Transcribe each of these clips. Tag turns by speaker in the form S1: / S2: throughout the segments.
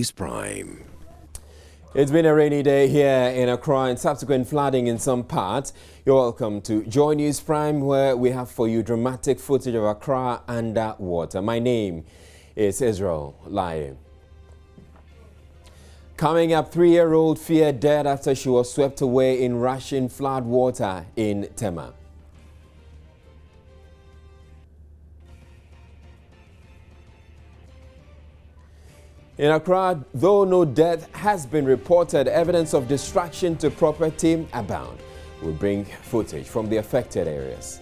S1: News Prime.
S2: It's been a rainy day here in Accra and subsequent flooding in some parts. You're welcome to Joy News Prime, where we have for you dramatic footage of Accra under water. My name is Israel Lai. Coming up, 3-year-old feared dead after she was swept away in rushing flood water in Tema. In Accra, though no death has been reported, evidence of destruction to property abound. We'll bring footage from the affected areas.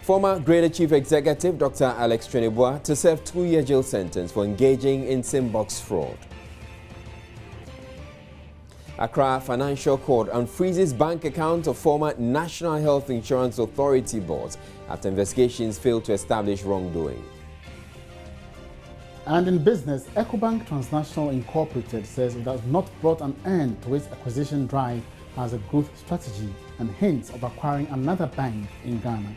S2: Former Greater Chief Executive Dr. Alex Trinibua to serve 2-year jail sentence for engaging in SIM-box fraud. Accra Financial Court unfreezes bank account of former National Health Insurance Authority boards after investigations failed to establish wrongdoing.
S3: And in business, EcoBank Transnational Incorporated says it has not brought an end to its acquisition drive as a growth strategy and hints of acquiring another bank in Ghana.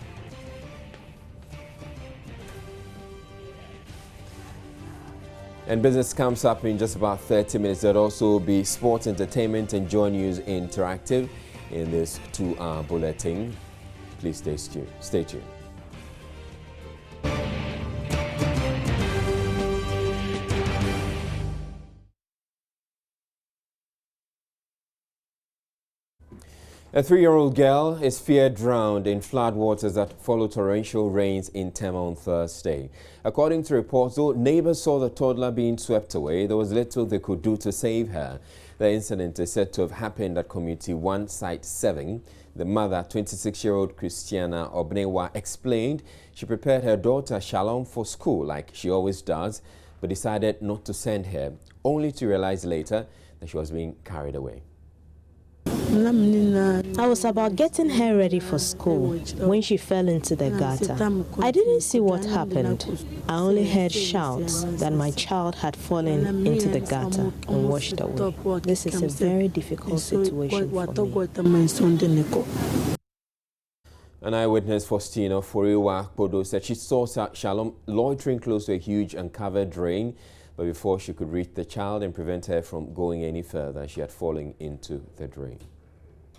S2: And business comes up in just about 30 minutes. There'll also be sports, entertainment, and Joy News Interactive in this 2-hour bulletin. Please stay tuned. A 3-year-old girl is feared drowned in floodwaters that followed torrential rains in Tema on Thursday. According to reports, though neighbors saw the toddler being swept away, there was little they could do to save her. The incident is said to have happened at Community 1, Site 7. The mother, 26-year-old Christiana Obnewa, explained she prepared her daughter Shalom for school like she always does, but decided not to send her, only to realize later that she was being carried away.
S4: I was about getting her ready for school when she fell into the gutter. I didn't see what happened. I only heard shouts that my child had fallen into the gutter and washed away. This is a very difficult situation for me.
S2: An eyewitness, Faustina Foriwa Akpodo, said she saw Shalom loitering close to a huge uncovered drain, but before she could reach the child and prevent her from going any further, she had fallen into the drain.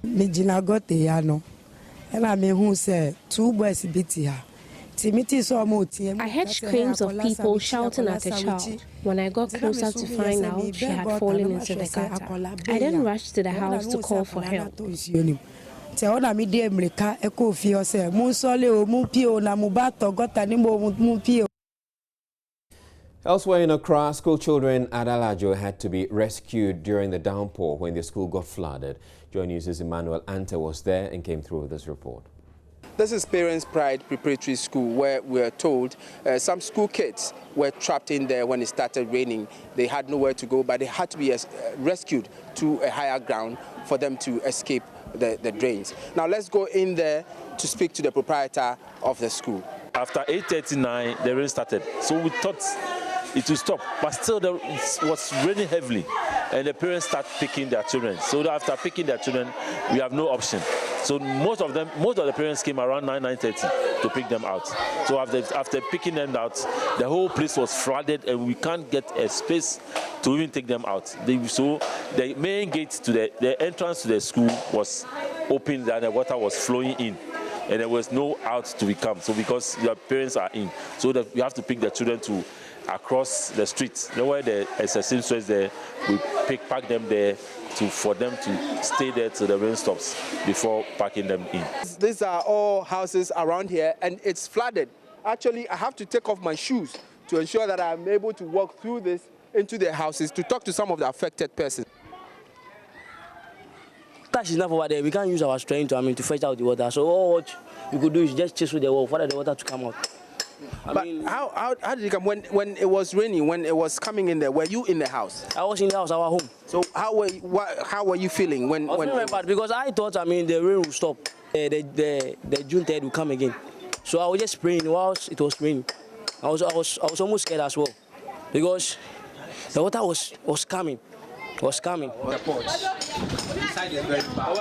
S5: I
S6: heard screams of people shouting at the child. When I got closer to find out she had fallen into the gutter, I then rushed to the house to call for help.
S2: Elsewhere in Accra, school children at Alajo had to be rescued during the downpour when the school got flooded. Joy News' Emmanuel Ante was there and came through with this report.
S7: This is Parents' Pride Preparatory School, where we are told some school kids were trapped in there when it started raining. They had nowhere to go, but they had to be rescued to a higher ground for them to escape the drains. Now let's go in there to speak to the proprietor of the school.
S8: After 8:39, the rain started, so we thought it will stop, but still it was raining heavily, and the parents start picking their children. So after picking their children, we have no option. So most of the parents came around 9:30 to pick them out. So after picking them out, the whole place was flooded, and we can't get a space to even take them out. So the main gate to the entrance to the school was open, and the water was flowing in, and there was no out to become. So because your parents are in, so that we have to pick the children to across the street. Where there is a seamstress there, we pack them there for them to stay there till the rain stops before packing them in.
S7: These are all houses around here, and it's flooded. Actually, I have to take off my shoes to ensure that I'm able to walk through this into their houses to talk to some of the affected persons.
S9: That's enough over there. We can't use our strength to fetch out the water. So all what you could do is just chase with the wall for the water to come out.
S7: But how did it come when it was raining, when it was coming in there? Were you in the house?
S9: I was in the house, I was home.
S7: So how were you feeling when?
S9: I was feeling bad because I thought the rain would stop, the June 3rd would come again. So I was just praying whilst it was raining. I was almost scared as well because the water was coming. The porch. Inside is very bad.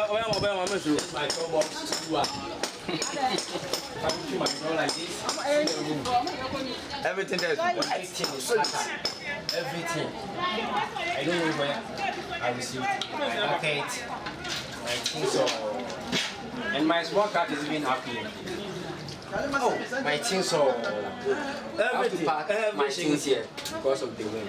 S7: Everything there is everything is everything. I don't know where I received my bucket, my things, and my small cat is even happy. Oh, my things, everything, my things here because of the wind.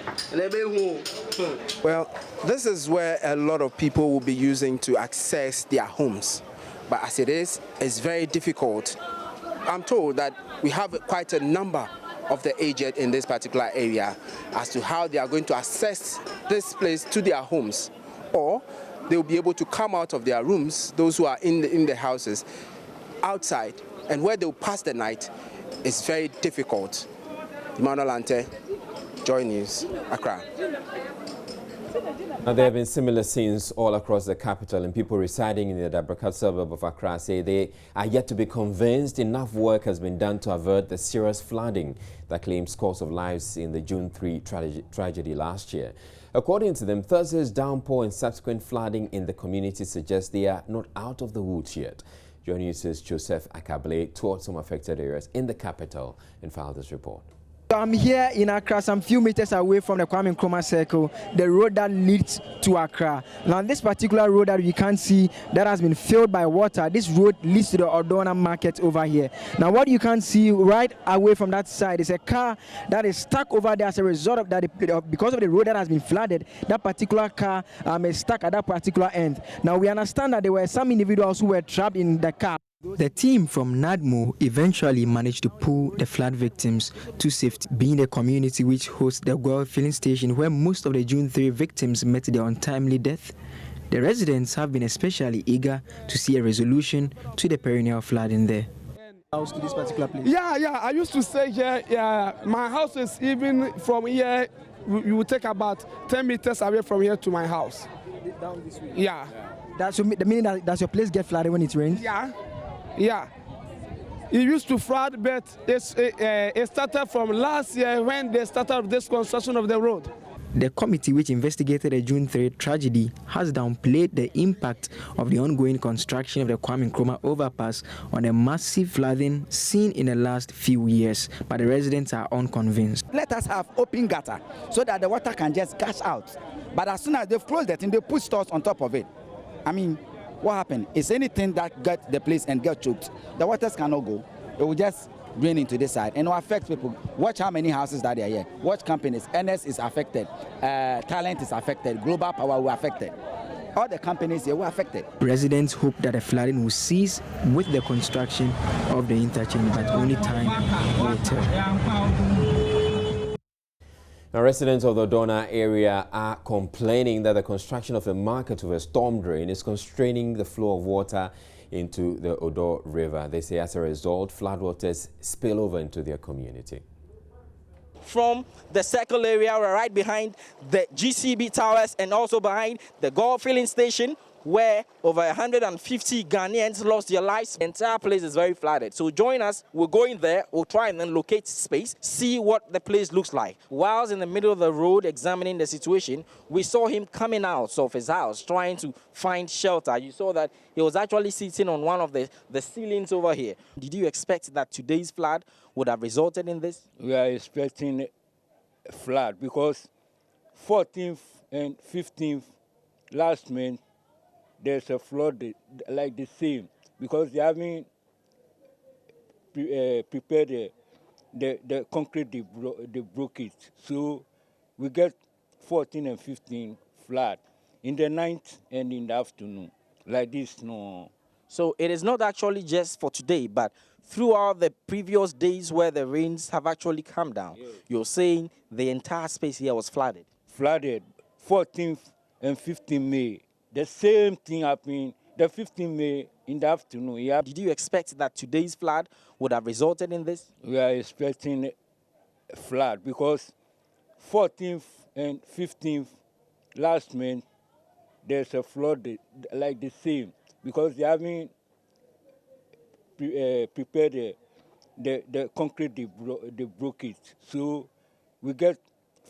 S7: Well, this is where a lot of people will be using to access their homes, but as it is, it's very difficult. I'm told that we have quite a number of the aged in this particular area as to how they are going to access this place to their homes, or they will be able to come out of their rooms, those who are in the houses, outside, and where they will pass the night is very difficult. Emmanuel Ante, Joy News, Accra.
S2: Now, there have been similar scenes all across the capital, and people residing in the Deborah suburb of Accra say they are yet to be convinced enough work has been done to avert the serious flooding that claimed scores of lives in the June 3 tragedy last year. According to them, Thursday's downpour and subsequent flooding in the community suggests they are not out of the woods yet. Joy News' Joseph Akable toured some affected areas in the capital and filed this report.
S1: I'm here in Accra, some few meters away from the Kwame Nkrumah Circle, the road that leads to Accra. Now, this particular road that we can see that has been filled by water, this road leads to the Odona market over here. Now, what you can see right away from that side is a car that is stuck over there as a result of that, because of the road that has been flooded. That particular car is stuck at that particular end. Now, we understand that there were some individuals who were trapped in the car. The team from NADMO eventually managed to pull the flood victims to safety, being the community which hosts the Guel filling station where most of the June 3 victims met their untimely death. The residents have been especially eager to see a resolution to the perennial flooding there.
S5: House to this particular place?
S10: Yeah, I used to stay here. Yeah, my house is even from here, you will take about 10 meters away from here to my house.
S5: Down this way?
S10: Yeah.
S1: That's the meaning that does your place get flooded when it rains?
S10: Yeah. It used to flood, but it started from last year when they started this construction of the road.
S1: The committee which investigated the June 3 tragedy has downplayed the impact of the ongoing construction of the Kwame Nkrumah overpass on the massive flooding seen in the last few years, but the residents are unconvinced.
S11: Let us have open gutter so that the water can just gush out. But as soon as they've closed it and they put stores on top of it, I mean, what happened is anything that got the place and get choked, the waters cannot go. It will just drain into this side and it will affect people. Watch how many houses that are here. Watch companies. NS is affected. Talent is affected. Global Power will affected. All the companies here were affected.
S1: Residents hope that the flooding will cease with the construction of the interchange, but only time will tell.
S2: Now, residents of the Odona area are complaining that the construction of a market with a storm drain is constraining the flow of water into the Odo River. They say as a result, floodwaters spill over into their community.
S12: From the circle area, we're right behind the GCB towers and also behind the Guel filling station, where over 150 Ghanaians lost their lives. The entire place is very flooded. So join us. We're going there. We'll try and then locate space, see what the place looks like. Whilst in the middle of the road examining the situation, we saw him coming out of his house, trying to find shelter. You saw that he was actually sitting on one of the ceilings over here. Did you expect that today's flood would have resulted in this?
S13: We are expecting a flood because 14th and 15th last month, there's a flood like the same because they haven't prepared the concrete, they broke it. So we get 14 and 15 flood in the night and in the afternoon like this. No.
S12: So it is not actually just for today, but throughout the previous days where the rains have actually come down. Yes. You're saying the entire space here was flooded?
S13: Flooded, 14th and 15th May. The same thing happened the 15th May in the afternoon. Yeah.
S12: Did you expect that today's flood would have resulted in this?
S13: We are expecting a flood because 14th and 15th last month, there's a flood like the same because they haven't prepared the concrete, they broke it. So we get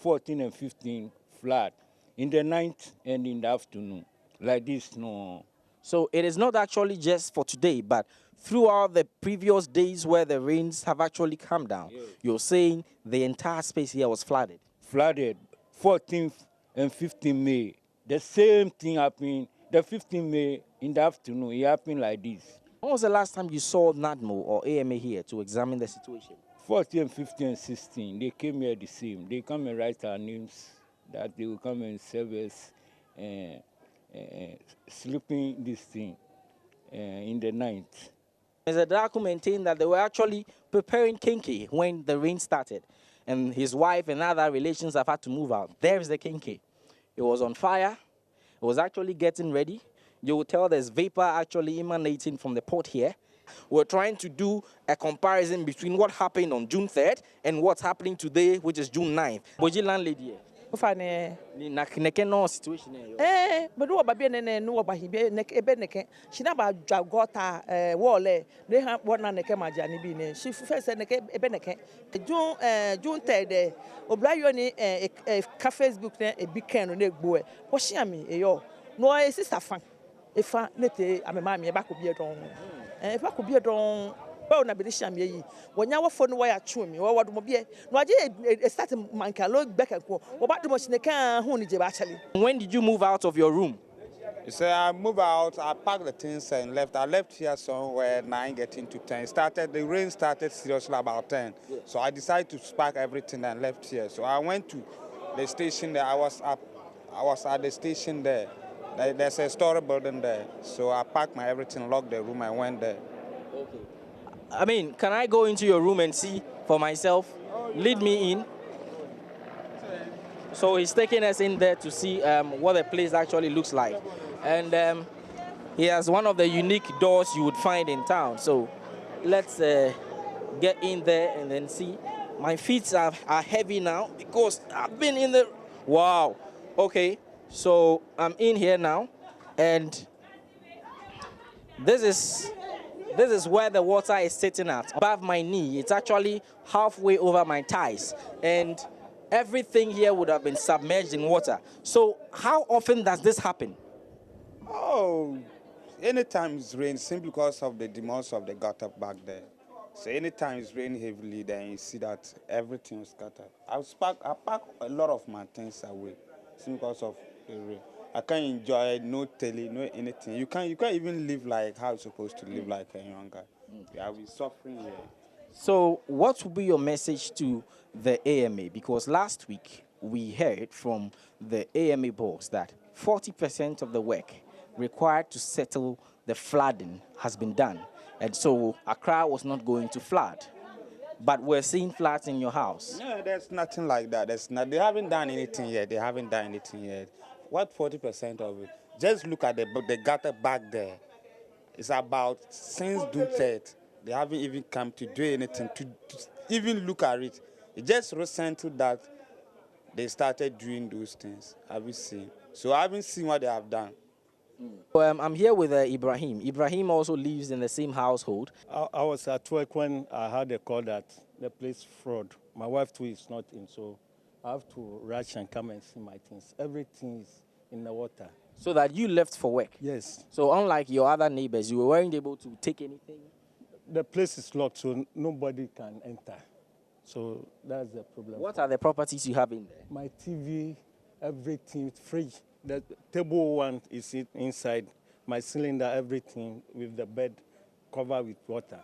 S13: 14 and 15 flood in the night and in the afternoon. Like this, no.
S12: So it is not actually just for today, but throughout the previous days where the rains have actually come down, you're saying the entire space here was flooded?
S13: Flooded. 14th and 15th May. The same thing happened. The 15th May in the afternoon, it happened like this.
S12: When was the last time you saw NADMO or AMA here to examine the situation?
S13: 14, and 15, and 16, they came here the same. They come and write our names, that they will come and serve us sleeping this thing in the night.
S12: Mr. Daku maintained that they were actually preparing kinky when the rain started, and his wife and other relations have had to move out. There is the kinky. It was on fire. It was actually getting ready. You will tell there's vapor actually emanating from the pot here. We're trying to do a comparison between what happened on June 3rd and what's happening today, which is June 9th. Boji landlady here. No situation here.
S14: But no baby no ba hibe ebe neke. She na ba jagota wall they have one na neke majani bi ne. She first neke ebe neke. June 3rd obrayo ni ka Facebook na e biken no na egbo e. Wo hia me eyo. No e sister fan. E fa nete amema me ba ko bi edon. E fa ko bi edon. Well, na be sham ye. When you phone wire chew me, or what mo be no I start manka look back and go. What the machine can who need actually.
S12: When did you move out of your room?
S15: So I moved out, I packed the things and left. I left here somewhere 9 getting to 10. The rain started seriously about 10. Yeah. So I decided to pack everything and left here. So I went to the station there. I was at the station there. There's a store building there. So I packed my everything, locked the room, and went there.
S12: Okay. I mean, can I go into your room and see for myself? Lead me in. So he's taking us in there to see what the place actually looks like. And he has one of the unique doors you would find in town. So let's get in there and then see. My feet are heavy now because I've been in the... Wow. Okay, so I'm in here now. And this is where the water is sitting at, above my knee. It's actually halfway over my thighs. And everything here would have been submerged in water. So how often does this happen?
S15: Oh, anytime it's rain, simply because of the demands of the gutter back there. So anytime it's raining heavily, then you see that everything is scattered. I pack a lot of my things away, simply because of the rain. I can't enjoy no telly, no anything. You can't even live like how you're supposed to live like a young guy. I'll be suffering here.
S12: So what would be your message to the AMA? Because last week we heard from the AMA boss that 40% of the work required to settle the flooding has been done. And so Accra was not going to flood. But we're seeing floods in your house.
S15: No, there's nothing like that. They haven't done anything yet. What 40% of it? Just look at the gutter back there. It's about since June 3rd. They haven't even come to do anything, to even look at it. It's just recently that they started doing those things. Have you seen? So I haven't seen what they have done.
S12: I'm here with Ibrahim. Ibrahim also lives in the same household.
S16: I was at work when I had a call that the place fraud. My wife too is not in, so I have to rush and come and see my things. Everything is in the water.
S12: So that you left for work?
S16: Yes.
S12: So unlike your other neighbors, you weren't able to take anything?
S16: The place is locked, so nobody can enter. So that's the problem.
S12: What are the properties you have in there?
S16: My TV, everything, fridge. The table one is inside. My cylinder, everything with the bed covered with water.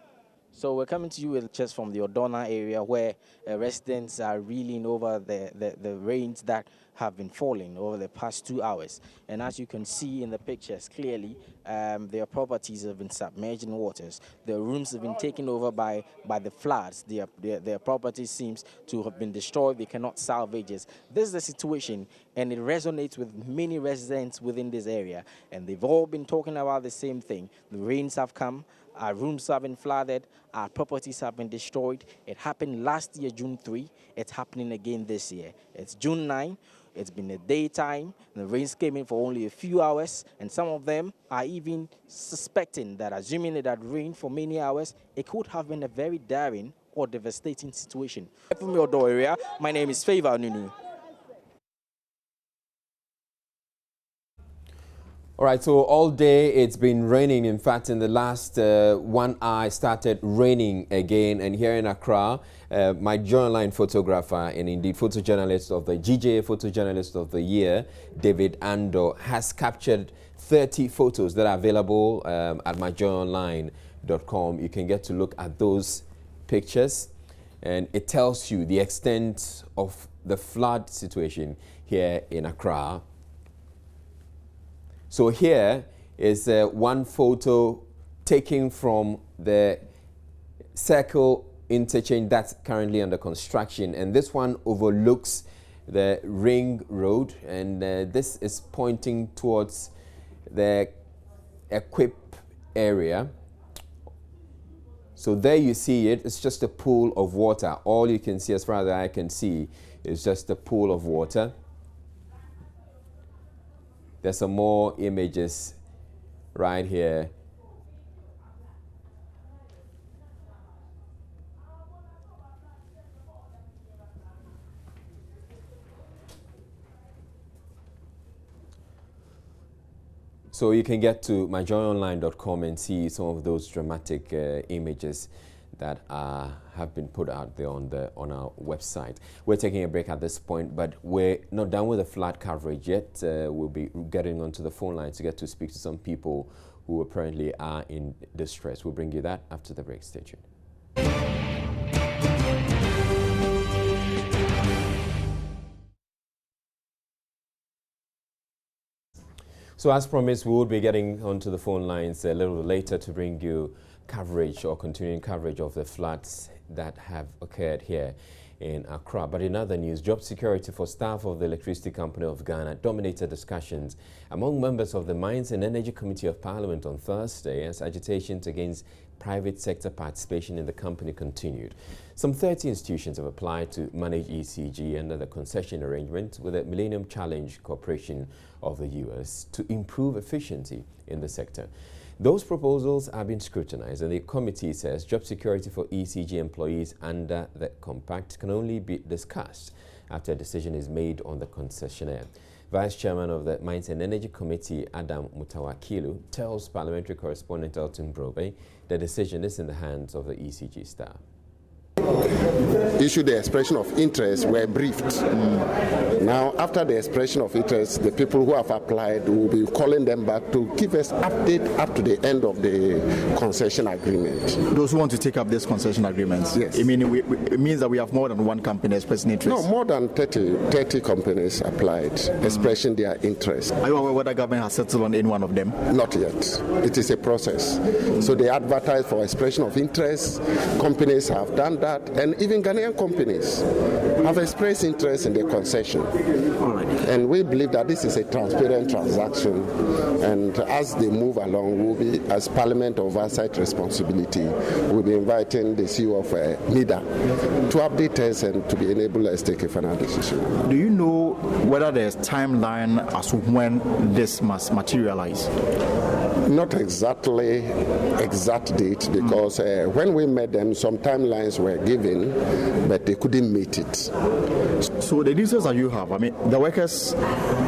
S12: So we're coming to you with just from the Odona area where residents are reeling over the rains that have been falling over the past 2 hours. And as you can see in the pictures clearly, their properties have been submerged in waters. Their rooms have been taken over by the floods. Their property seems to have been destroyed. They cannot salvage it. This is the situation, and it resonates with many residents within this area. And they've all been talking about the same thing. The rains have come. Our rooms have been flooded. Our properties have been destroyed. It happened last year, June 3. It's happening again this year. It's June 9. It's been a daytime. The rains came in for only a few hours, and some of them are even suspecting that, assuming it had rained for many hours, it could have been a very daring or devastating situation. From your door area, my name is Favor Nunu.
S2: All right, so all day it's been raining. In fact, in the last 1 hour, it started raining again. And here in Accra, my journalist photographer and indeed photojournalist of the GJA Photojournalist of the Year, David Ando, has captured 30 photos that are available at myjoyonline.com. You can get to look at those pictures, and it tells you the extent of the flood situation here in Accra. So here is one photo taken from the Circle interchange that's currently under construction, and this one overlooks the Ring Road, and this is pointing towards the Equip area. So there you see it. It's just a pool of water. All you can see, as far as I can see, is just a pool of water. There's some more images right here. So you can get to myjoyonline.com and see some of those dramatic images that have been put out there on our website. We're taking a break at this point, but we're not done with the flood coverage yet. We'll be getting onto the phone line to get to speak to some people who apparently are in distress. We'll bring you that after the break. Stay tuned. So as promised, we will be getting onto the phone lines a little later to bring you coverage or continuing coverage of the floods that have occurred here in Accra. But in other news, job security for staff of the Electricity Company of Ghana dominated discussions among members of the Mines and Energy Committee of Parliament on Thursday as agitations against private sector participation in the company continued. Some 30 institutions have applied to manage ECG under the concession arrangement with the Millennium Challenge Corporation of the US to improve efficiency in the sector. Those proposals have been scrutinized, and the committee says job security for ECG employees under the compact can only be discussed after a decision is made on the concessionaire. Vice Chairman of the Mines and Energy Committee, Adam Mutawakilu, tells parliamentary correspondent Elton Brobe the decision is in the hands of the ECG staff.
S17: Issued the expression of interest were briefed. Now, after the expression of interest, the people who have applied will be calling them back to give us update up to the end of the concession agreement.
S18: Those who want to take up this concession agreements?
S17: Yes.
S18: I mean, it means that we have more than one company expressing interest?
S17: No, more than 30 companies applied, expressing their interest.
S18: Are you aware whether the government has settled on any one of them?
S17: Not yet. It is a process. So they advertise for expression of interest. Companies have done that, and even Ghanaian companies have expressed interest in the concession. And we believe that this is a transparent transaction, and as they move along, we'll be, as Parliament Oversight Responsibility, we'll be inviting the CEO of NIDA to update us and to be enabled to take a final decision.
S18: Do you know whether there's timeline as to when this must materialize?
S17: Not exactly exact date, because when we met them, some timelines were given, but they couldn't meet it.
S18: So the details that you have, I mean, the workers'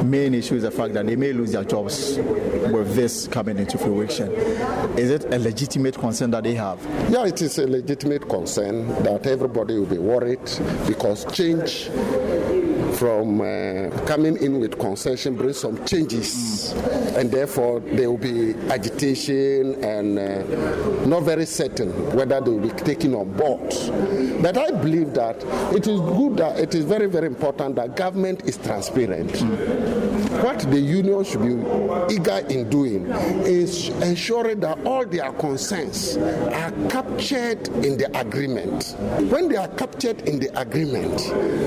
S18: main issue is the fact that they may lose their jobs with this coming into fruition. Is it a legitimate concern that they have?
S17: Yeah, it is a legitimate concern that everybody will be worried, because change from coming in with concession brings some changes, and therefore there will be agitation and not very certain whether they will be taken on board. But I believe that it is good, that it is very, very important that government is transparent. What the union should be eager in doing is ensuring that all their concerns are captured in the agreement. When they are captured in the agreement,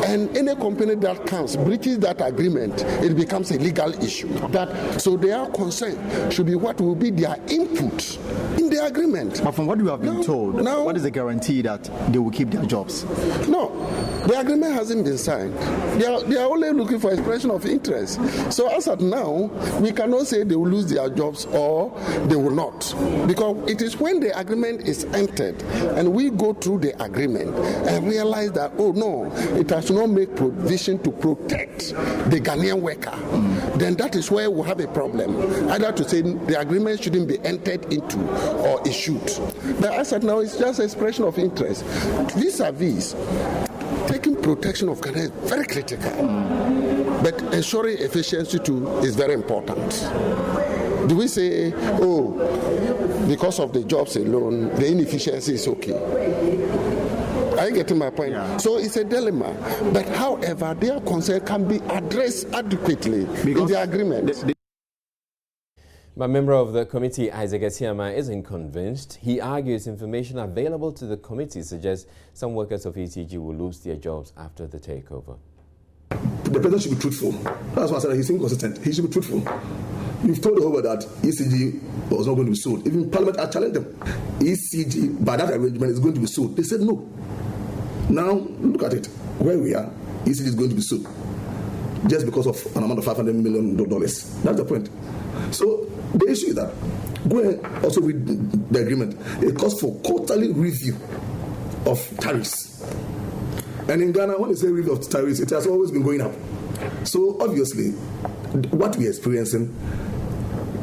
S17: and any company that comes breaches that agreement, it becomes a legal issue. So their concern should be what will be their input in the agreement.
S18: But from what you have been told, what is the guarantee that they will keep their jobs?
S17: No. The agreement hasn't been signed. They are only looking for expression of interest. So as of now, we cannot say they will lose their jobs or they will not. Because it is when the agreement is entered and we go through the agreement and realize that, oh no, it has not made provision to protect the Ghanaian worker, then that is where we have a problem. Either to say the agreement shouldn't be entered into or issued. But as of now, it's just expression of interest. Vis-a-vis, taking protection of Ghana is very critical. But ensuring efficiency too is very important. Do we say, oh, because of the jobs alone, the inefficiency is okay? Are you getting my point? Yeah. So it's a dilemma. But however, their concern can be addressed adequately in the agreement.
S2: But member of the committee, Isaac Esiama, isn't convinced. He argues information available to the committee suggests some workers of ECG will lose their jobs after the takeover.
S19: The president should be truthful. That's why I said he's inconsistent. He should be truthful. You've told the whole world that ECG was not going to be sold. Even Parliament, I challenged them. ECG, by that arrangement, is going to be sold. They said no. Now, look at it. Where we are, ECG is going to be sold. Just because of an amount of $500 million. That's the point. So, the issue is that, going also with the agreement, it calls for quarterly review of tariffs. And in Ghana, when they say review of tariffs, it has always been going up. So obviously, what we are experiencing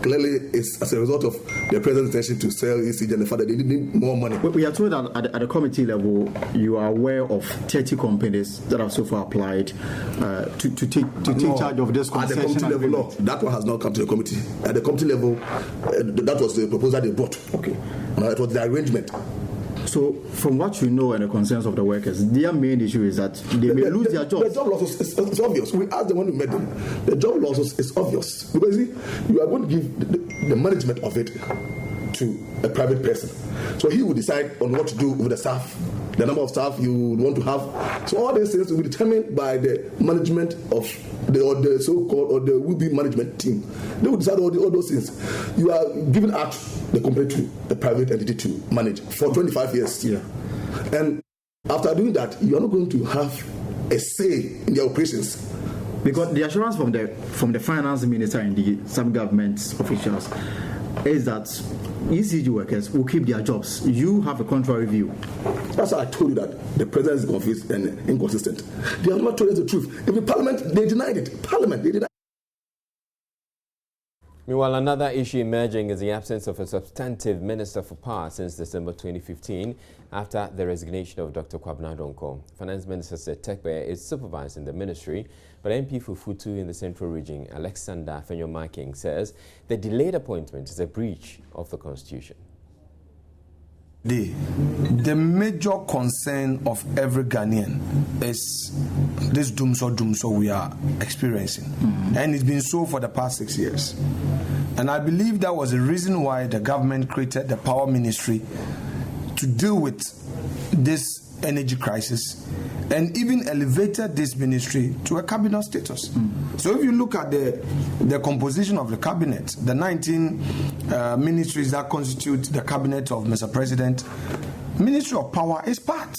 S19: clearly is as a result of the president's intention to sell ECG and the fact that they need more money.
S18: We are told that at the committee level, you are aware of 30 companies that have so far applied to take charge of this concession.
S19: At the committee level, no, that one has not come to the committee. At the committee level, that was the proposal they brought. Okay. It was the arrangement.
S18: So, from what you know and the concerns of the workers, their main issue is that they may lose their jobs.
S19: The job loss is obvious. We asked them when we met them. The job loss is obvious. Because you are going to give the management of it to a private person. So he will decide on what to do with the staff, the number of staff you want to have. So all these things will be determined by the management of the so-called or the will-be management team. They will decide all those things. You are giving out the company to the private entity to manage for 25 years. Yeah. And after doing that, you are not going to have a say in the operations.
S18: Because the assurance from the finance minister and some government officials is that ECG workers will keep their jobs. You have a contrary view.
S19: That's why I told you that the president is confused and inconsistent. They have not told us the truth. Even Parliament, they denied it. Parliament, they denied it.
S2: Meanwhile, another issue emerging is the absence of a substantive Minister for Power since December 2015 after the resignation of Dr. Kwabena Donkor. Finance Minister said Tekbe is supervising the ministry, but MP for Futu in the Central Region, Alexander Fenyomaking, says the delayed appointment is a breach of the Constitution.
S20: The major concern of every Ghanaian is this doomso we are experiencing. And it's been so for the past 6 years. And I believe that was the reason why the government created the Power Ministry to deal with this energy crisis and even elevated this ministry to a cabinet status. So if you look at the composition of the cabinet, the 19 ministries that constitute the cabinet of Mr. President, Ministry of Power is part.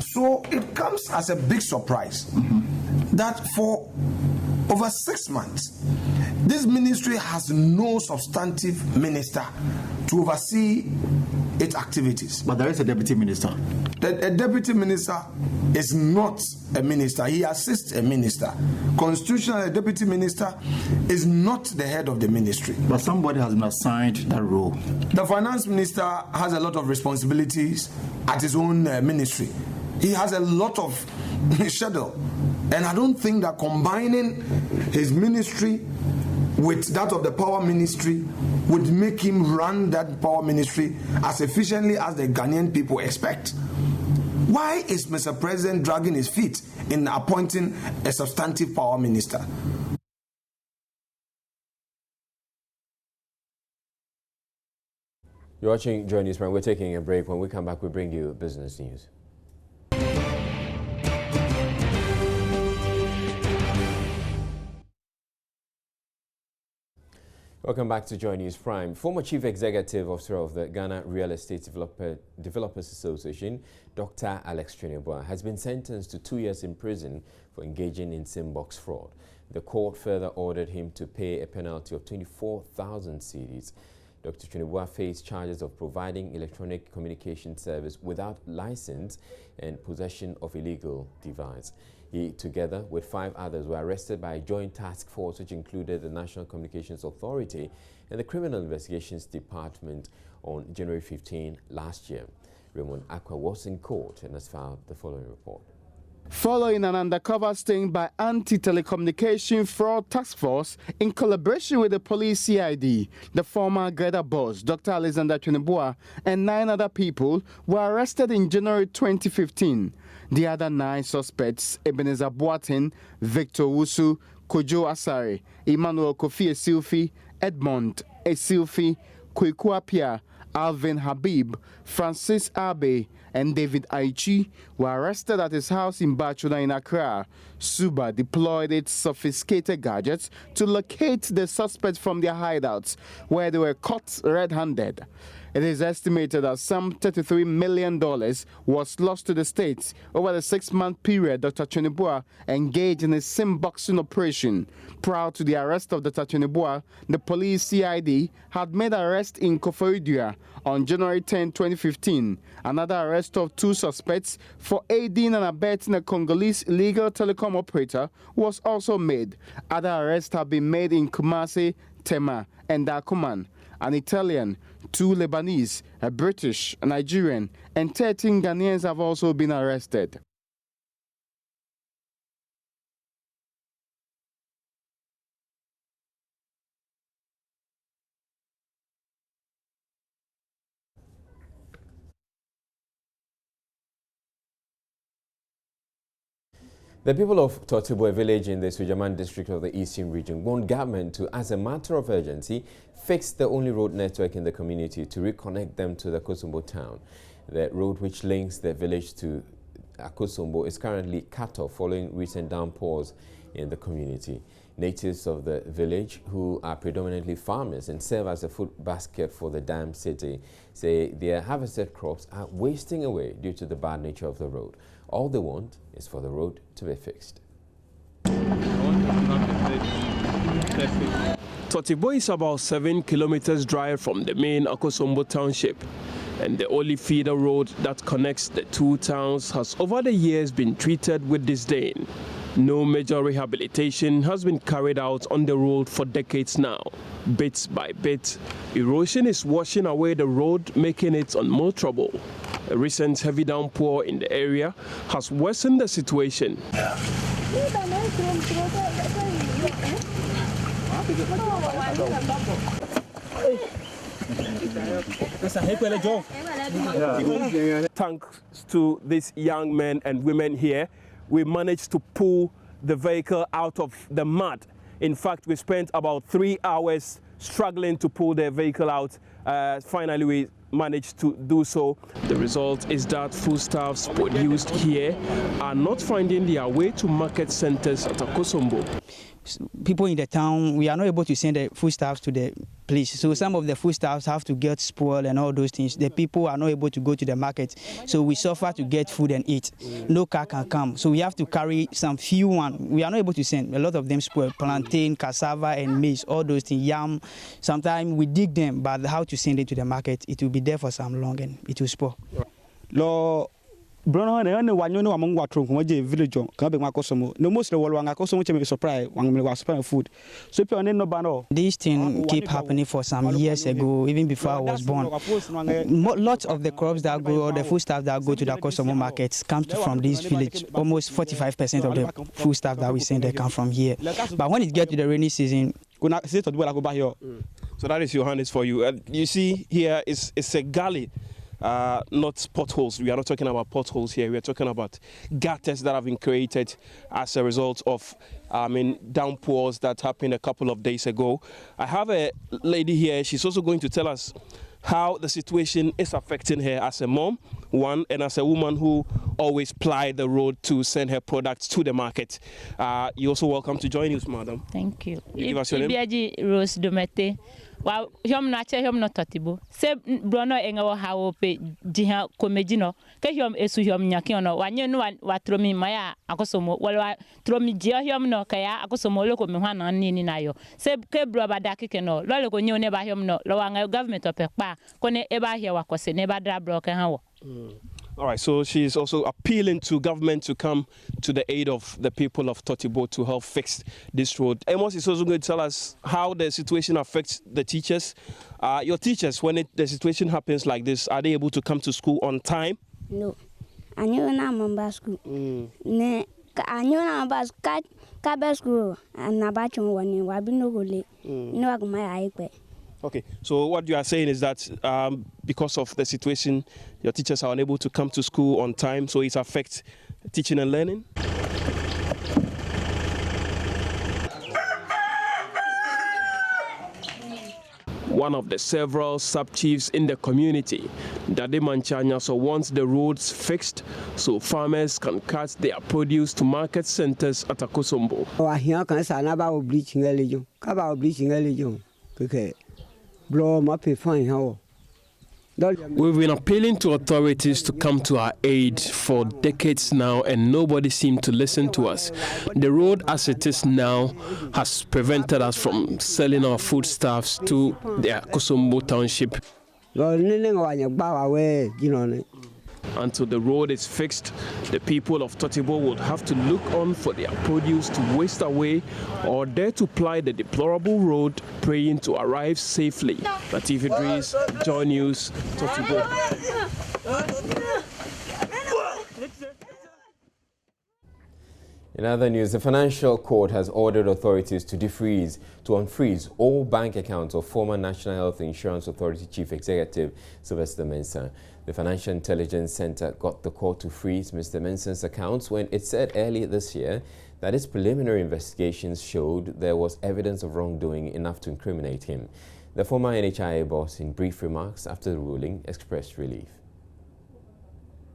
S20: So it comes as a big surprise that for over 6 months, this ministry has no substantive minister to oversee its activities.
S18: But there is a deputy minister.
S20: A deputy minister is not a minister. He assists a minister. Constitutionally, a deputy minister is not the head of the ministry.
S18: But somebody has been assigned that role.
S20: The finance minister has a lot of responsibilities at his own ministry. He has a lot of schedule. And I don't think that combining his ministry with that of the Power Ministry would make him run that Power Ministry as efficiently as the Ghanaian people expect. Why is Mr. President dragging his feet in appointing a substantive Power Minister?
S2: You're watching Joy News Prime. We're taking a break. When we come back, we bring you business news. Welcome back to Joy News Prime. Former Chief Executive Officer of the Ghana Real Estate Developers Association, Dr. Alex Trinibua, has been sentenced to 2 years in prison for engaging in SIM-box fraud. The court further ordered him to pay a penalty of 24,000 cedis. Dr. Trinibua faced charges of providing electronic communication service without license and possession of illegal device. He, together with 5 others, were arrested by a joint task force which included the National Communications Authority and the Criminal Investigations Department on January 15 last year. Raymond Akwa was in court and has filed the following report.
S21: Following an undercover sting by Anti-Telecommunication Fraud Task Force in collaboration with the police CID, the former Greta boss, Dr. Alexander Trinibua, and 9 other people were arrested in January 2015. The other 9 suspects, Ebenezer Boateng, Victor Wusu, Kojo Asare, Emmanuel Kofi Esilfi, Edmond Esilfi, Kweku Apia, Alvin Habib, Francis Abe, and David Aichi were arrested at his house in Bachuna in Accra. Suba deployed its sophisticated gadgets to locate the suspects from their hideouts, where they were caught red-handed. It is estimated that some $33 million was lost to the states over the 6-month period Dr. Trinibua engaged in a SIM-boxing operation. Prior to the arrest of Dr. Trinibua, the police CID had made arrest in Koforidua on January 10, 2015. Another arrest of 2 suspects for aiding and abetting a Congolese illegal telecom operator was also made. Other arrests have been made in Kumasi, Tema, and Dakuman. An Italian, 2 Lebanese, a British, a Nigerian, and 13 Ghanaians have also been arrested.
S2: The people of Kotzebue village in the Sujaman district of the Eastern region want government to, as a matter of urgency, fix the only road network in the community to reconnect them to the Kotzebue town. The road which links the village to Kotzebue is currently cut off following recent downpours in the community. Natives of the village, who are predominantly farmers and serve as a food basket for the dam city, say their harvested crops are wasting away due to the bad nature of the road. All they want is for the road to be fixed.
S10: Kotzebue is about 7 kilometers drive from the main Kotzebue township, and the only feeder road that connects the 2 towns has over the years been treated with disdain. No major rehabilitation has been carried out on the road for decades now. Bit by bit, erosion is washing away the road, making it unmotorable. A recent heavy downpour in the area has worsened the situation. Thanks to these young men and women here, we managed to pull the vehicle out of the mud. In fact, we spent about 3 hours struggling to pull the vehicle out. Finally, we managed to do so. The result is that foodstuffs produced here are not finding their way to market centers at Kotzebue.
S22: People in the town, we are not able to send the foodstuffs to the place. So some of the foodstuffs have to get spoiled and all those things. The people are not able to go to the market. So we suffer to get food and eat. No car can come. So we have to carry some few one. We are not able to send. A lot of them spoil. Plantain, cassava and maize, all those things, yam. Sometimes we dig them, but how to send it to the market, it will be there for some long and it will spoil.
S23: Bruno ne wanyo among watro ko je village ka be makosomo no most wol wanga kosomo che me surprise wang me was food so people no bano.
S22: This thing keep happening for some years ago, even before I was born. Lots of the crops that go or the foodstuff that go to the Kotzebue markets comes from this village. Almost 45% of the foodstuff that we send they come from here. But when it gets to the rainy season,
S23: so that is your hand is for you. You see here is a gully. Not potholes. We are not talking about potholes here. We are talking about gutters that have been created as a result of downpours that happened a couple of days ago. I have a lady here. She's also going to tell us how the situation is affecting her as a mom, one, and as a woman who always ply the road to send her products to the market. You're also welcome to join us, madam.
S3: Thank you.
S23: You give us your name?
S3: Ibiaji Rose Domete. Wa hiom na che hiom no totibo. Se brono enga ha wo pe jiha komejino. Ke hiom esu hiom nyake ono. Wanye no wa tromi maya akosomo. Wala tromi jia hiom no kaya akosomo loko me hwa na ni na yo. Se ke bro bada keke no. Lo leko nyi ne ba hiom no. Lo wanga government opekpa. Kone eba hia wakose ne ba dra bro ke ha wo.
S23: All right, so she's also appealing to government to come to the aid of the people of Kotzebue to help fix this road. Amos is also going to tell us how the situation affects the teachers. Your teachers, when the situation happens like this, are they able to come to school on time?
S4: No. I know I'm on school. I know I'm on school. And I'm about to one. I've been no late. No, my iPad.
S23: Okay, so what you are saying is that because of the situation, your teachers are unable to come to school on time, so it affects teaching and learning? One of the several sub-chiefs in the community, Dade Manchanya, wants the roads fixed so farmers can cut their produce to market centers at Akosombo. We've been appealing to authorities to come to our aid for decades now, and nobody seemed to listen to us. The road as it is now has prevented us from selling our foodstuffs to the Kotzebue township. Until the road is fixed, the people of Kotzebue would have to look on for their produce to waste away or dare to ply the deplorable road, praying to arrive safely. Latif Idris, Joy News, Kotzebue.
S2: In other news, the Financial Court has ordered authorities to unfreeze all bank accounts of former National Health Insurance Authority Chief Executive Sylvester Mensah. The Financial Intelligence Center got the court to freeze Mr. Mensah's accounts when it said earlier this year that its preliminary investigations showed there was evidence of wrongdoing enough to incriminate him. The former NHIA boss, in brief remarks after the ruling, expressed relief.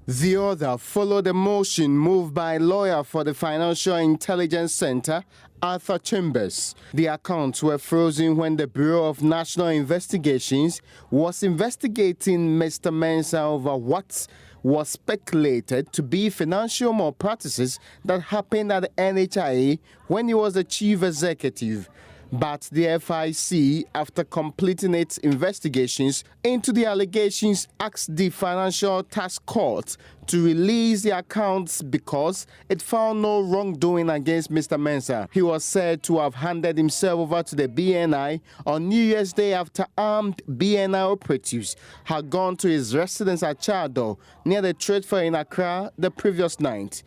S21: The order followed a motion moved by a lawyer for the Financial Intelligence Center, Arthur Chambers. The accounts were frozen when the Bureau of National Investigations was investigating Mr. Mensah over what was speculated to be financial malpractices that happened at the NHIA when he was the chief executive. But the FIC, after completing its investigations into the allegations, asked the Financial Task Court to release the accounts because it found no wrongdoing against Mr. Mensah. He was said to have handed himself over to the BNI on New Year's Day after armed BNI operatives had gone to his residence at Chado near the trade fair in Accra the previous night.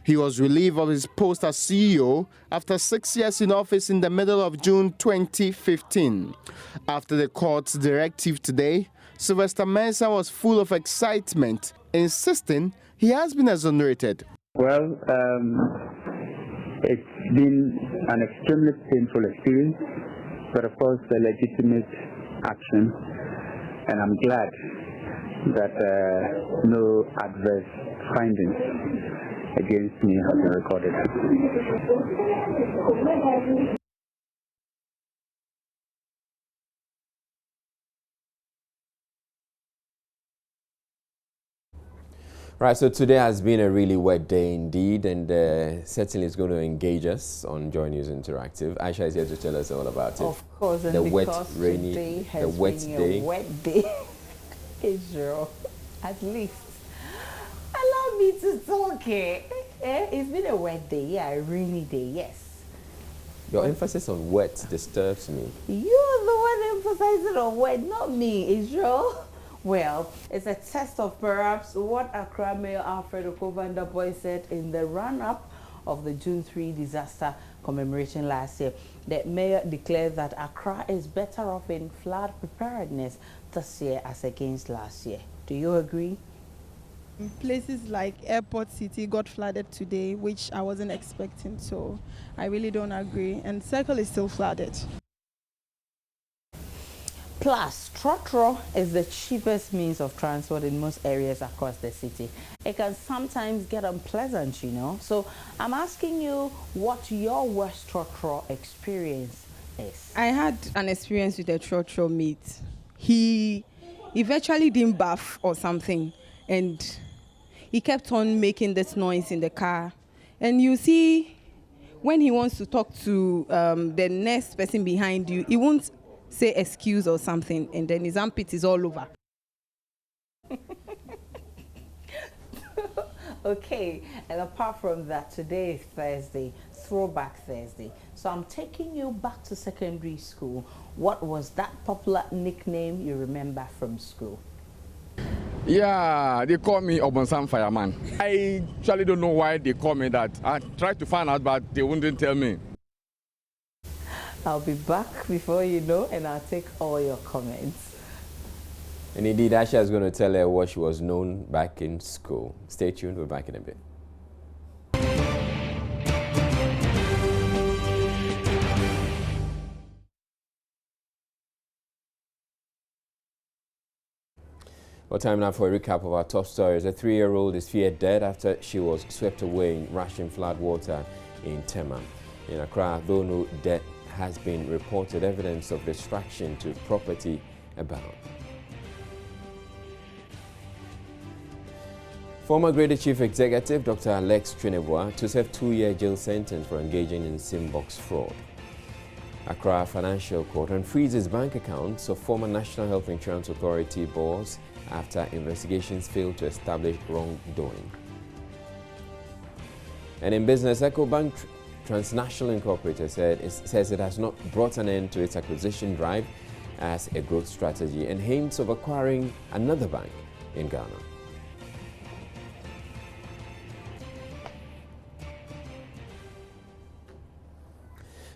S21: He was relieved of his post as CEO after 6 years in office in the middle of June 2015. After the court's directive today, Sylvester Mensah was full of excitement, insisting he has been exonerated.
S6: Well, it's been an extremely painful experience, but of course a legitimate action, and I'm glad that no adverse findings against me have been recorded.
S2: Right, so today has been a really wet day indeed, and certainly it's going to engage us on Joy News Interactive. Aisha is here to tell us all about it.
S24: Of course, and
S2: the
S24: because
S2: wet, rainy,
S24: today has
S2: the wet
S24: been
S2: day.
S24: a wet day, Israel, at least. Allow me to talk here. It's been a wet day, yeah, a rainy day, yes.
S2: Your emphasis on wet disturbs me.
S24: You're the one emphasizing on wet, not me, Israel. Well, it's a test of perhaps what Accra Mayor Alfred Okovandaboy said in the run-up of the June 3 disaster commemoration last year. The mayor declared that Accra is better off in flood preparedness this year as against last year. Do you agree?
S25: Places like Airport City got flooded today, which I wasn't expecting, so I really don't agree. And Circle is still flooded.
S24: Plus, trotro is the cheapest means of transport in most areas across the city. It can sometimes get unpleasant, you know. So I'm asking you what your worst trotro experience is.
S25: I had an experience with a trotro mate. He eventually didn't bath or something, and he kept on making this noise in the car. And you see, when he wants to talk to the next person behind you, he won't say excuse or something, and then his armpit is all over.
S24: Okay, and apart from that, today is Thursday, Throwback Thursday. So I'm taking you back to secondary school. What was that popular nickname you remember from school?
S5: Yeah, they call me Obonsam Fireman. I actually don't know why they call me that. I tried to find out, but they wouldn't tell me.
S24: I'll be back before you know, and I'll take all your comments.
S2: And indeed, Asha is going to tell her what she was known back in school. Stay tuned, we're back in a bit. Well, time now for a recap of our top stories. A 3-year-old is feared dead after she was swept away in rushing floodwater in Tema. In Accra, though no death has been reported, evidence of destruction to property abound. Former Greater Chief Executive Dr. Alex Trinebois to serve 2-year jail sentence for engaging in SIM-box fraud. Accra Financial Court unfreezes bank accounts of former National Health Insurance Authority boss after investigations failed to establish wrongdoing. And in business, EcoBank Transnational Incorporated says it has not brought an end to its acquisition drive as a growth strategy and hints of acquiring another bank in Ghana.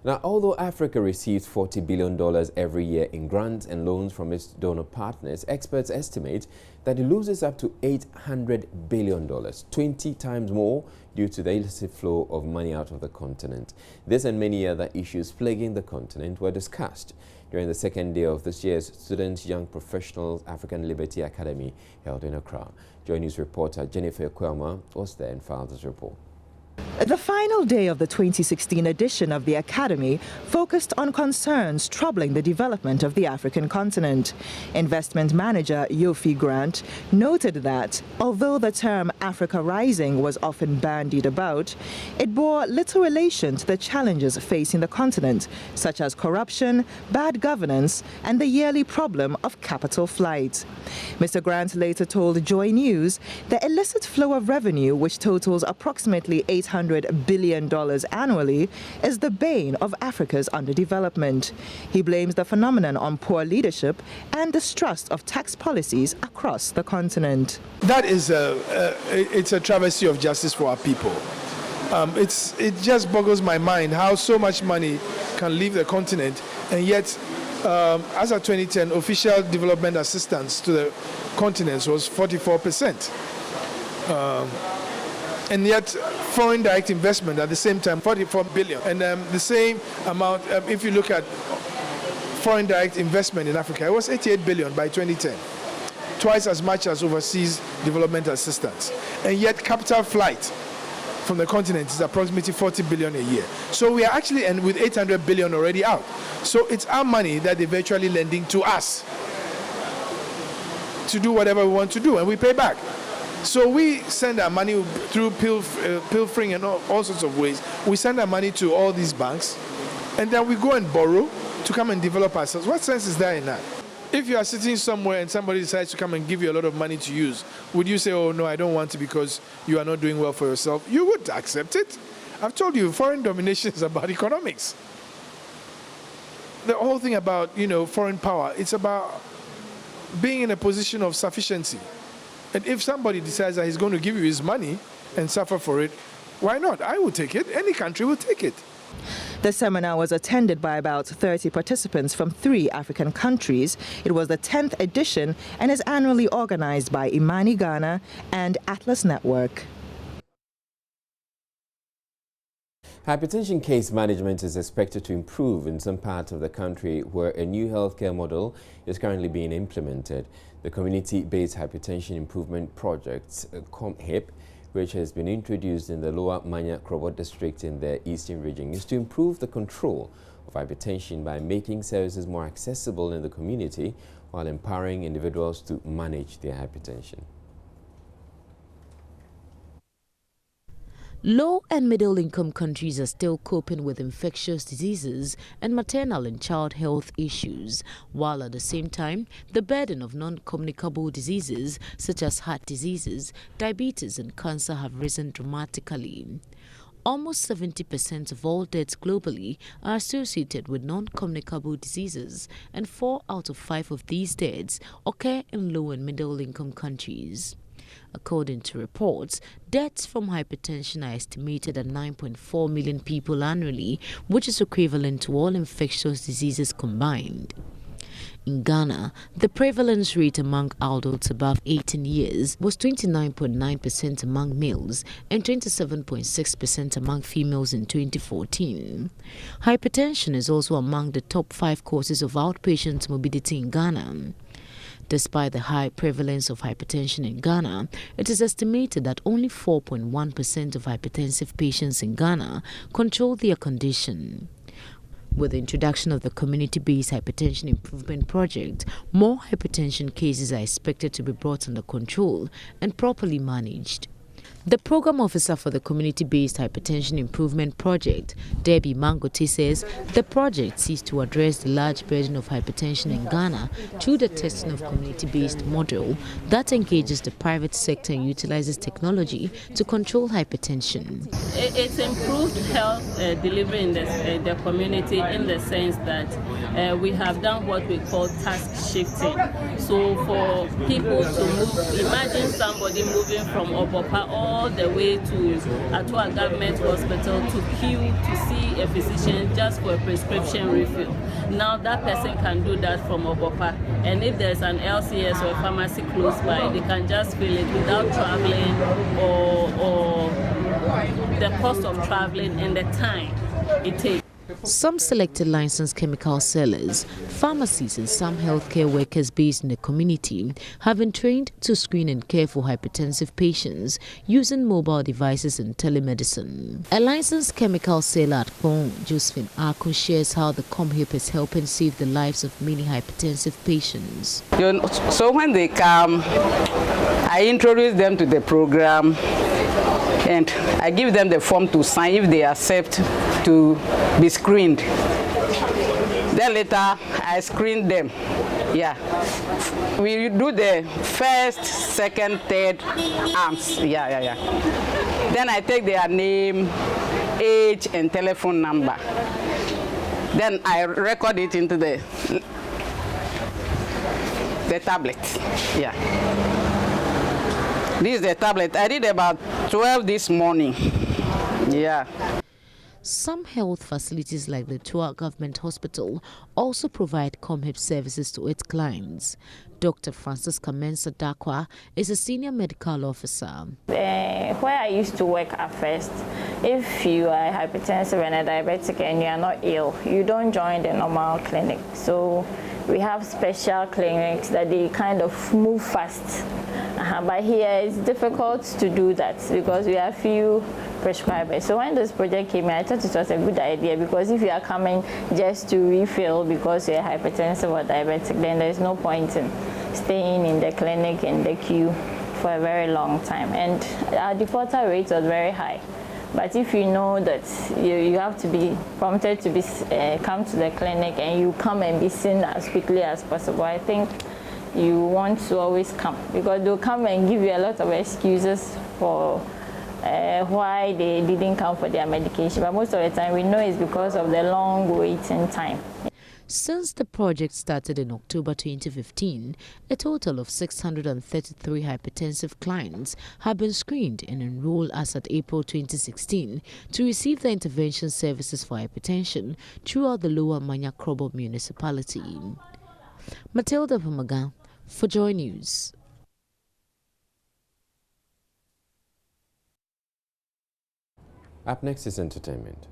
S2: Now, although Africa receives $40 billion every year in grants and loans from its donor partners, experts estimate that it loses up to $800 billion, 20 times more due to the illicit flow of money out of the continent. This and many other issues plaguing the continent were discussed during the second day of this year's Students Young Professionals African Liberty Academy held in Accra. Joy News reporter Jennifer Kwama was there and filed this report.
S7: The final day of the 2016 edition of the Academy focused on concerns troubling the development of the African continent. Investment manager Yofi Grant noted that although the term Africa Rising was often bandied about, it bore little relation to the challenges facing the continent, such as corruption, bad governance, and the yearly problem of capital flight. Mr. Grant later told Joy News the illicit flow of revenue, which totals approximately $800 billion annually, is the bane of Africa's underdevelopment. He blames the phenomenon on poor leadership and distrust of tax policies across the continent.
S8: That is it's a travesty of justice for our people. It just boggles my mind how so much money can leave the continent, and yet as of 2010, official development assistance to the continent was 44%. And yet foreign direct investment at the same time, 44 billion. And the same amount, if you look at foreign direct investment in Africa, it was 88 billion by 2010. Twice as much as overseas development assistance. And yet capital flight from the continent is approximately 40 billion a year. So we are actually, and with 800 billion already out. So it's our money that they're virtually lending to us to do whatever we want to do, and we pay back. So we send our money through pilfering and all sorts of ways. We send our money to all these banks, and then we go and borrow to come and develop ourselves. What sense is there in that? If you are sitting somewhere and somebody decides to come and give you a lot of money to use, would you say, oh no, I don't want it because you are not doing well for yourself? You would accept it. I've told you, foreign domination is about economics. The whole thing about, foreign power, it's about being in a position of sufficiency. And if somebody decides that he's going to give you his money and suffer for it, why not? I will take it. Any country will take it.
S7: The seminar was attended by about 30 participants from 3 African countries. It was the 10th edition and is annually organized by Imani Ghana and Atlas Network.
S2: Hypertension case management is expected to improve in some parts of the country where a new healthcare model is currently being implemented. The Community-Based Hypertension Improvement Project, COMHIP, which has been introduced in the Lower Manya Krobo district in the eastern region, is to improve the control of hypertension by making services more accessible in the community while empowering individuals to manage their hypertension.
S1: Low and middle-income countries are still coping with infectious diseases and maternal and child health issues, while at the same time, the burden of non-communicable diseases such as heart diseases, diabetes and cancer have risen dramatically. Almost 70% of all deaths globally are associated with non-communicable diseases, and 4 out of 5 of these deaths occur in low and middle-income countries. According to reports, deaths from hypertension are estimated at 9.4 million people annually, which is equivalent to all infectious diseases combined. In Ghana, the prevalence rate among adults above 18 years was 29.9% among males and 27.6% among females in 2014. Hypertension is also among the top 5 causes of outpatient morbidity in Ghana. Despite the high prevalence of hypertension in Ghana, it is estimated that only 4.1% of hypertensive patients in Ghana control their condition. With the introduction of the Community-Based Hypertension Improvement Project, more hypertension cases are expected to be brought under control and properly managed. The program officer for the Community-Based Hypertension Improvement Project, Debbie Mangote, says the project seeks to address the large burden of hypertension in Ghana through the testing of community-based model that engages the private sector and utilizes technology to control hypertension.
S9: It's improved health delivery in the community in the sense that we have done what we call task shifting. So for people to move, imagine somebody moving from Obopa all the way to Atua Government Hospital to queue to see a physician just for a prescription refill. Now that person can do that from Obopa, and if there's an LCS or a pharmacy close by, they can just fill it without traveling or the cost of traveling and the time it takes.
S1: Some selected licensed chemical sellers, pharmacies and some healthcare workers based in the community have been trained to screen and care for hypertensive patients using mobile devices and telemedicine. A licensed chemical seller at Kong, Josephine Ako, shares how the COMHIP is helping save the lives of many hypertensive patients.
S11: So when they come, I introduce them to the program and I give them the form to sign if they accept to be screened. Then later I screen them. Yeah. We do the first, second, third arms. Yeah. Then I take their name, age and telephone number. Then I record it into the tablet. Yeah. This is the tablet. I did about 12 this morning. Yeah.
S1: Some health facilities like the Tua Government Hospital also provide COMHIP services to its clients. Dr. Francis Kamensa Dakwa is a senior medical officer.
S13: Where I used to work at first, if you are hypertensive and a diabetic and you are not ill, you don't join the normal clinic. So we have special clinics that they kind of move fast. But here it's difficult to do that because we have few prescribers. So when this project came in, I thought it was a good idea because if you are coming just to refill because you're hypertensive or diabetic, then there's no point in staying in the clinic in the queue for a very long time. And our deporter rate was very high. But if you know that you have to be prompted to be come to the clinic and you come and be seen as quickly as possible, I think you want to always come because they'll come and give you a lot of excuses for why they didn't come for their medication. But most of the time we know it's because of the long waiting time.
S1: Since the project started in October 2015, a total of 633 hypertensive clients have been screened and enrolled as at April 2016 to receive the intervention services for hypertension throughout the Lower Manya Krobo municipality. Matilda Pamaga for Joy News.
S2: Up next is entertainment.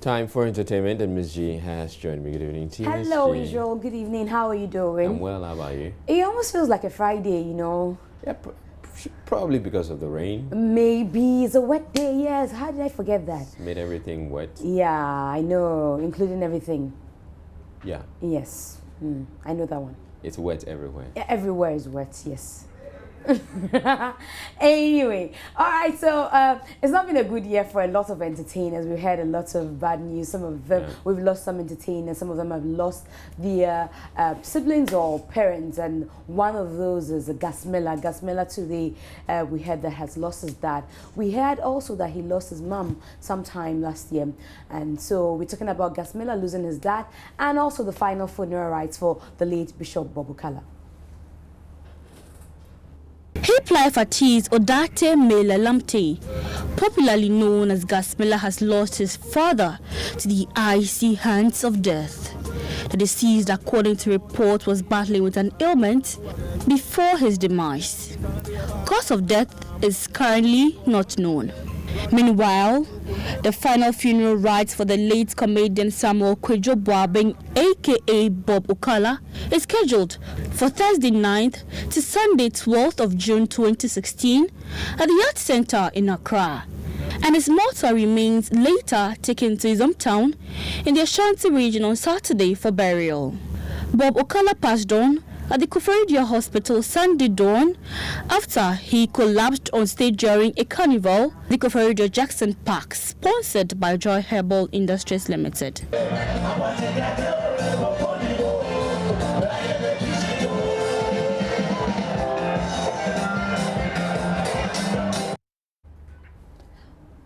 S2: Time for entertainment, and Ms. G has joined me. Good evening to you.
S12: Hello, Israel. Good evening. How are you doing?
S2: I'm well. How about you?
S12: It almost feels like a Friday, you know.
S2: Yeah, probably because of the rain.
S12: Maybe it's a wet day. Yes. How did I forget that?
S2: It's made everything wet.
S12: Yeah, I know, including everything.
S2: Yeah.
S12: Yes. I know that one.
S2: It's wet everywhere.
S12: Yeah, everywhere is wet. Yes. Anyway, all right, so it's not been a good year for a lot of entertainers. We've had a lot of bad news. Some of them, we've lost some entertainers. Some of them have lost their siblings or parents, and one of those is Gasmela. Gasmela today, we heard that has lost his dad. We heard also that he lost his mom sometime last year, and so we're talking about Gasmela losing his dad, and also the final funeral rites for the late Bishop Bob Okala.
S14: Hip life artist Odate Mela Lamte, popularly known as Gasmela, has lost his father to the icy hands of death. The deceased, according to reports, was battling with an ailment before his demise. Cause of death is currently not known. Meanwhile, the final funeral rites for the late comedian Samuel Kotzebue, aka Bob Okala, is scheduled for Thursday 9th to Sunday 12th of June 2016 at the Art Center in Accra, and his mortal remains later taken to his hometown in the Ashanti region on Saturday for burial. Bob Okala passed on at the Koforidua Hospital Sunday dawn after he collapsed on stage during a carnival, the Koforidua Jackson Park, sponsored by Joy Herbal Industries Limited.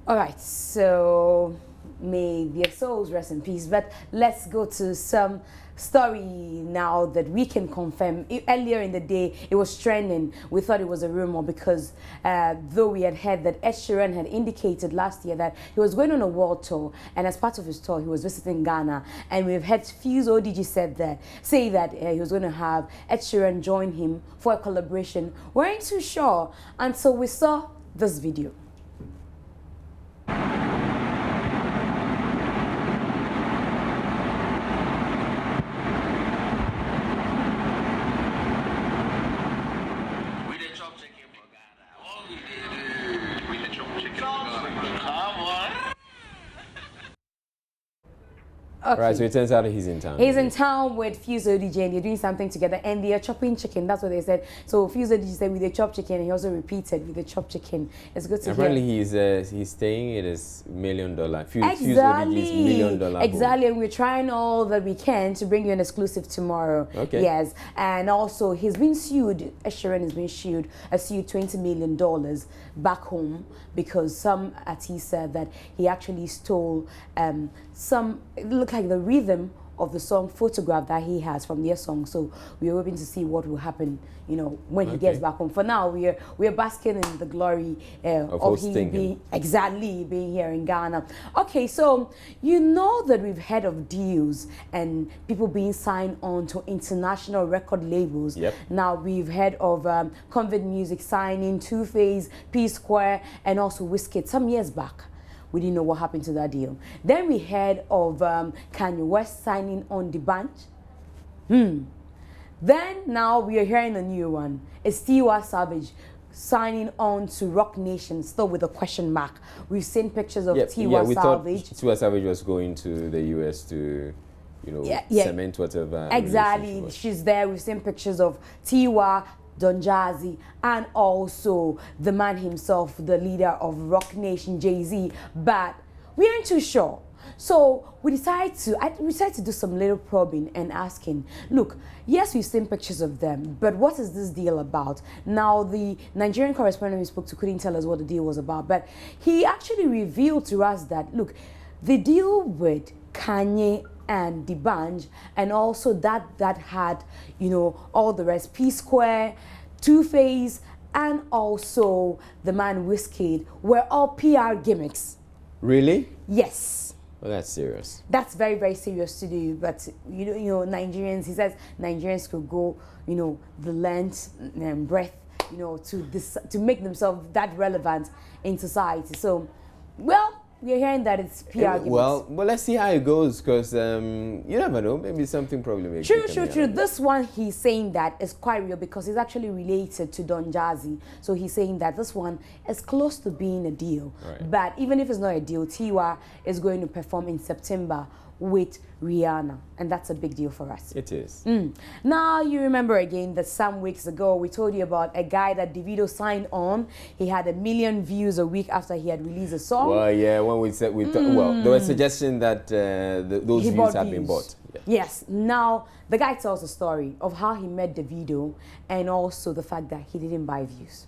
S12: All right, so may their souls rest in peace. But let's go to some story now that we can confirm. Earlier in the day, it was trending. We thought it was a rumor because though we had heard that Ed Sheeran had indicated last year that he was going on a world tour, and as part of his tour, he was visiting Ghana. And we've had Fuse ODG say that he was going to have Ed Sheeran join him for a collaboration. We weren't too sure until we saw this video.
S2: Okay. Right, so it turns out he's in town.
S12: He's in town with Fuse ODG, and they're doing something together, and they are chopping chicken. That's what they said. So Fuse ODG said with the chopped chicken, and he also repeated with the chopped chicken. It's good to
S2: apparently
S12: hear.
S2: he's staying at his $1 million. Fuse
S12: Exactly.
S2: ODG's $1 million.
S12: Exactly, and we're trying all that we can to bring you an exclusive tomorrow.
S2: Okay.
S12: Yes, and also he's been sued. Ed Sheeran has been sued $20 million back home because some artists said that he actually stole some. It looked like the rhythm of the song Photograph that he has from their song. So we're hoping to see what will happen, you know, when he gets back home. For now, we're basking in the glory of him being here in Ghana. Okay, so you know that we've heard of deals and people being signed on to international record labels.
S2: Yep.
S12: Now we've heard of Convid Music signing Two-Face, P-Square, and also Wizkid some years back. We didn't know what happened to that deal. Then we heard of Kanye West signing on the bunch. Then now we are hearing a new one. It's Tiwa Savage signing on to Rock Nation, still with a question mark. We've seen pictures of Tiwa Savage.
S2: Tiwa Savage was going to the US to, you know, cement whatever.
S12: Exactly. She's there. We've seen pictures of Tiwa, Don Jazzy, and also the man himself, the leader of Rock Nation, Jay-Z, but we aren't too sure. So we decided to do some little probing and asking, look, yes, we've seen pictures of them, but what is this deal about? Now, the Nigerian correspondent we spoke to couldn't tell us what the deal was about, but he actually revealed to us that, look, the deal with Kanye and the bunch, and also that had, you know, all the rest, P-Square, Two-Face, and also the man Wizkid, were all PR gimmicks.
S2: Really?
S12: Yes.
S2: Well, that's serious.
S12: That's very, very serious to do. But you know, Nigerians. He says Nigerians could go, you know, the length and breadth, you know, to make themselves that relevant in society. So, well, We're hearing that it's PR.
S2: Well, let's see how it goes, because you never know. Maybe something probably makes
S12: True. This one, he's saying that is quite real because it's actually related to Don Jazzy. So he's saying that this one is close to being a deal.
S2: Right.
S12: But even if it's not a deal, Tiwa is going to perform in September with Rihanna, and that's a big deal for us.
S2: It is.
S12: Now you remember again that some weeks ago we told you about a guy that Davido signed on. He had 1 million views a week after he had released a song.
S2: Well, yeah, when we said well, there was a suggestion that those views had been bought. Yeah.
S12: Yes. Now the guy tells a story of how he met Davido and also the fact that he didn't buy views.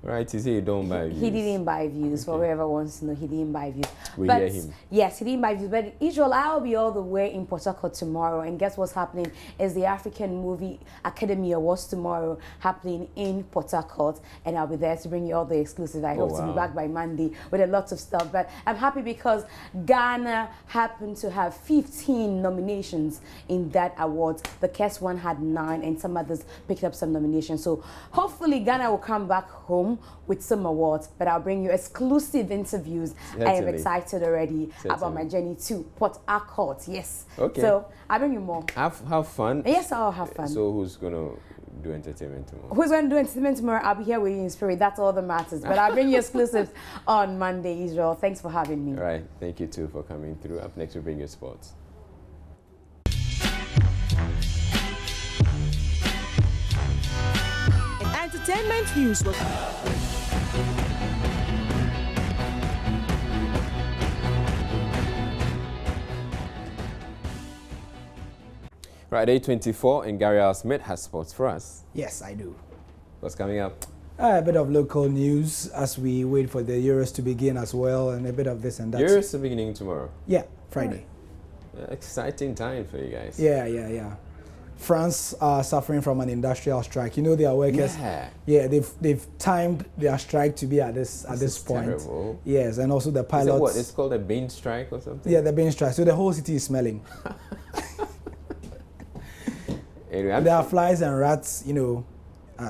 S2: Right, you see, you don't buy views.
S12: He didn't buy views. For whoever wants to know, he didn't buy views.
S2: We hear him.
S12: Yes, he didn't buy views. But Israel, I'll be all the way in Port Harcourt tomorrow. And guess what's happening is the African Movie Academy Awards tomorrow happening in Port Harcourt. And I'll be there to bring you all the exclusives. I hope to be back by Monday with a lot of stuff. But I'm happy because Ghana happened to have 15 nominations in that award. The Kerr one had 9 and some others picked up some nominations. So hopefully Ghana will come back home with some awards, but I'll bring you exclusive interviews. I am excited already about my journey to Port Harcourt. Yes.
S2: Okay.
S12: So I'll bring you more.
S2: Have fun.
S12: Yes, I'll have fun.
S2: So who's gonna do entertainment tomorrow?
S12: Who's going to do entertainment tomorrow? I'll be here with you in spirit. That's all that matters. But I'll bring you exclusives on Monday, Israel. Thanks for having me.
S2: All right. Thank you too for coming through. Up next, we bring you sports.
S15: Entertainment news.
S2: Right, day 24, and Gary Al Smith has sports for us.
S16: Yes, I do.
S2: What's coming up?
S16: A bit of local news as we wait for the Euros to begin as well, and a bit of this and that.
S2: Euros are beginning tomorrow?
S16: Yeah, Friday.
S2: Exciting time for you guys.
S16: Yeah. France are suffering from an industrial strike. You know, their workers. Yeah, they've timed their strike to be at this point.
S2: Terrible.
S16: Yes, and also the pilots.
S2: Is it what? It's called a bean strike or something?
S16: Yeah, the bean strike. So the whole city is smelling.
S2: Anyway,
S16: there are flies and rats. You know.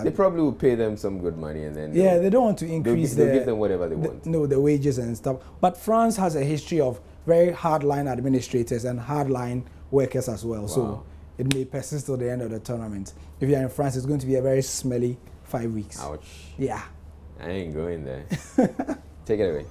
S2: They probably will pay them some good money and then.
S16: Yeah, they don't want to increase.
S2: They'll give them whatever they want.
S16: The wages and stuff. But France has a history of very hardline administrators and hardline workers as well. Wow. So it may persist till the end of the tournament. If you're in France, it's going to be a very smelly 5 weeks.
S2: Ouch.
S16: Yeah.
S2: I ain't going there. Take it away.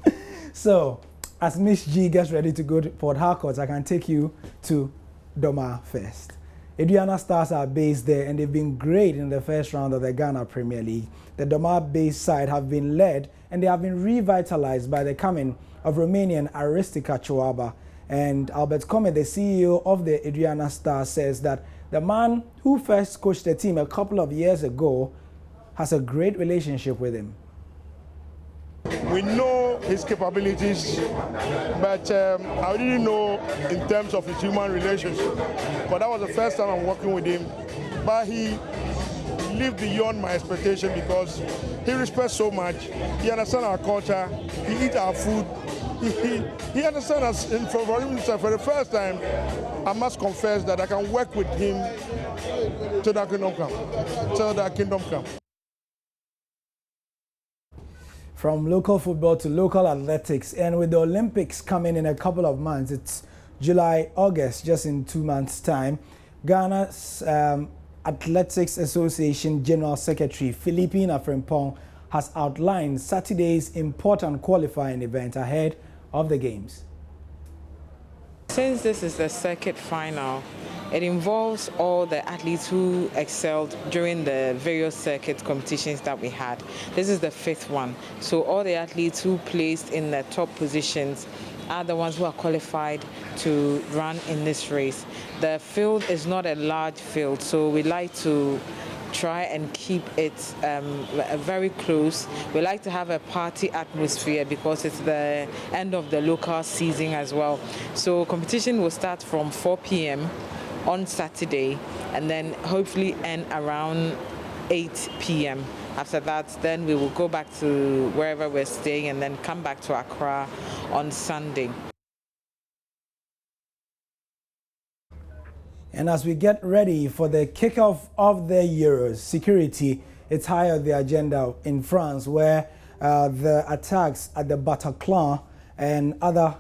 S16: So, as Miss G gets ready to go to Port Harcourt, I can take you to Doma first. Adriana Stars are based there, and they've been great in the first round of the Ghana Premier League. The Doma-based side have been led, and they have been revitalized by the coming of Romanian Aristica Chouaba. And Albert Come, the CEO of the Adriana Stars, says that the man who first coached the team a couple of years ago has a great relationship with him.
S17: We know his capabilities, but I didn't know in terms of his human relationship. But that was the first time I'm working with him. But he lived beyond my expectation because he respects so much. He understands our culture. He eats our food. He understands us. And for the first time, I must confess that I can work with him till that kingdom come.
S16: From local football to local athletics, and with the Olympics coming in a couple of months, it's July, August, just in 2 months' time, Ghana's Athletics Association General Secretary Philippine Afrimpong has outlined Saturday's important qualifying event ahead of the Games.
S18: Since this is the circuit final, it involves all the athletes who excelled during the various circuit competitions that we had. This is the 5th one. So all the athletes who placed in the top positions are the ones who are qualified to run in this race. The field is not a large field, so we like to try and keep it very close. We like to have a party atmosphere because it's the end of the local season as well. So competition will start from 4 p.m. on Saturday and then hopefully end around 8 p.m. After that, then we will go back to wherever we're staying and then come back to Accra on Sunday.
S16: And as we get ready for the kickoff of the Euros, security is high on the agenda in France, where the attacks at the Bataclan and other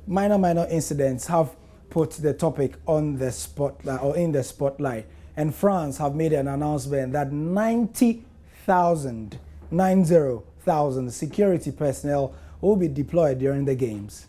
S16: minor incidents have put the topic on the spotlight or in the spotlight. And France have made an announcement that 90,000 security personnel will be deployed during the games.